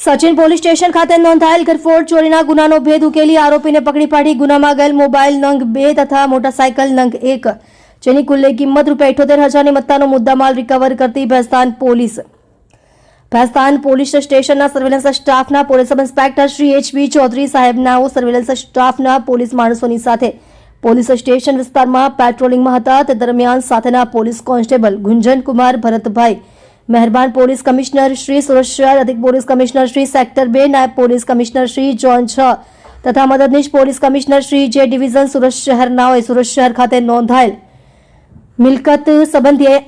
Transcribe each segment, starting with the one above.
Sachin police station ખાતે નોંધાયેલ ઘરફોડ ચોરીના ગુનાનો ભેદ ઉકેલી આરોપીને પકડી પાડી ગુનામાં ગયેલ મોબાઈલ નંગ 2 તથા મોટરસાયકલ નંગ 1 જેની કુલ કિંમત ₹78,000ની મત્તાનો મુદ્દામાલ રિકવર કરતી ભેસ્તાન પોલીસ સ્ટેશનના સર્વેલન્સ સ્ટાફના police sub inspector Shri H B. Chaudhari સાહેબનાઓ સર્વેલન્સ સ્ટાફના પોલીસ માણસોની સાથે પોલીસ સ્ટેશન વિસ્તારમાં પેટ્રોલિંગમાં હતા. તે દરમિયાન સાથેના પોલીસ કોન્સ્ટેબલ ગુંજન કુમાર ભરતભાઈ, મહેરબાન પોલીસ કમિશનર શ્રી સુરત શહેર, અધિક પોલીસ કમિશનર શ્રી સેક્ટર 2, નાયબ પોલીસ કમિશનર શ્રી ઝોન 6 તથા મદદનીશ પોલીસ કમિશનર શ્રી જે ડિવિઝન સુરત શહેરનાઓએ સુરત શહેર ખાતે નોંધાયેલ મિલકત સંબંધી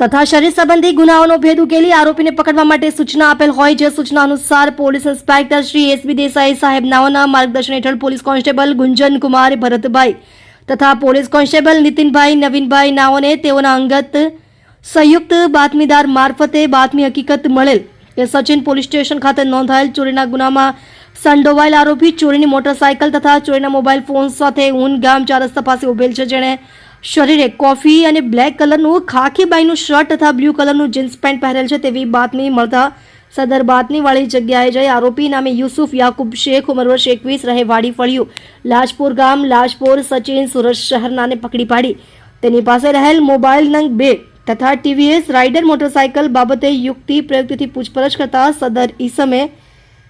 તથા શરીર સંબંધી ગુનાઓનો ભેદ ઉકેલી આરોપીને પકડવા માટે સૂચના આપેલ હોય, જે સૂચના અનુસાર પોલીસ ઇન્સ્પેક્ટર શ્રી એસ.બી. દેસાઈ સાહેબનાઓના માર્ગદર્શન હેઠળ પોલીસ કોન્સ્ટેબલ ગુંજન કુમાર ભરતભાઈ તથા પોલીસ કોન્સ્ટેબલ નીતિનભાઈ નવીનભાઈ નાઓને તેઓના અંગત સંયુક્ત બાતમીદાર મારફતે બાતમી હકીકત મળેલ કે સચિન પોલીસ સ્ટેશન ખાતે નોંધાયેલ ચોરીના ગુનામાં સંડોવાયેલ આરોપી ચોરીની મોટરસાયકલ તથા ચોરીના મોબાઈલ ફોન સાથે ઊન ગામ 4 રસ્તા પાસે ઉભેલ છે, જેણે શરીરે કોફી અને બ્લેક કલરનું ખાખી બાઈનું શર્ટ તથા બ્લુ કલરનું જીન્સ પેન્ટ પહેરેલ છે તેવી બાતમી મળતા સદર બાતમીવાળી જગ્યાએ જઈ આરોપી નામે યુસુફ યાકુબ શેખ, ઉંમર વર્ષ 21, રહે વાડી ફળિયું, લાજપુર ગામ, લાજપુર, સચિન, સુરત શહેરનાને પકડી પાડી તેની પાસે રહેલ મોબાઈલ નંગ 2 તથા ટીવીએસ રાઇડર મોટરસાયકલ બાબતે યુક્તિ પ્રયુક્તિથી પૂછપરછ કરતા સદર ઈસમે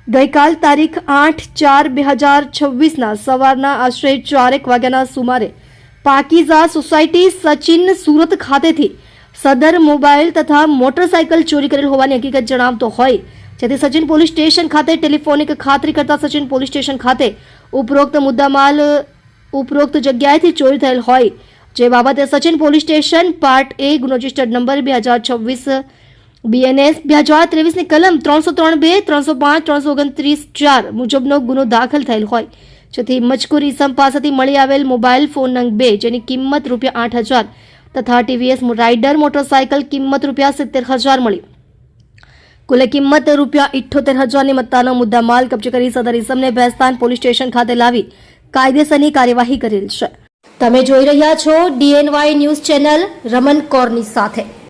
ગઈકાલ તારીખ 8/4/2026ના સવારના આશરે 4 વાગ્યાના સુમારે પાકીઝા સોસાયટી સચિન સુરત ખાતેથી સદર મોબાઈલ તથા મોટરસાયકલ ચોરી કરેલ હોવાની હકીકત જણાવતો હોય, જેથી સચિન પોલીસ સ્ટેશન ખાતે ટેલિફોનિક ખાતરી કરતા સચિન પોલીસ સ્ટેશન ખાતે ઉપરોક્ત મુદ્દામાલ ઉપરોક્ત જગ્યાએથી ચોરી થયેલ હોય, જે બાબતે Sachin police station part A ગુનો રજિસ્ટર્ડ નંબર 2026 BNS 2023ની કલમ 303(2), 305, 329(4) મુજબનો ગુનો દાખલ થયેલ હોય, જેથી મજકૂર ઇસમ પાસેથી મળી આવેલ મોબાઈલ ફોન નંગ 2 જેની કિંમત ₹8,000 તથા ટીવીએસ રાઇડર મોટરસાયકલ કિંમત ₹70,000 મળી કુલ કિંમત ₹78,000ની મત્તાનો મુદ્દામાલ કબજે કરી સદર ઇસમને ભેસ્તાન પોલીસ સ્ટેશન ખાતે લાવી કાયદેસરની કાર્યવાહી કરેલ છે. તમે જોઈ રહ્યા છો DNY ન્યૂઝ ચેનલ રમન કૌરની સાથે.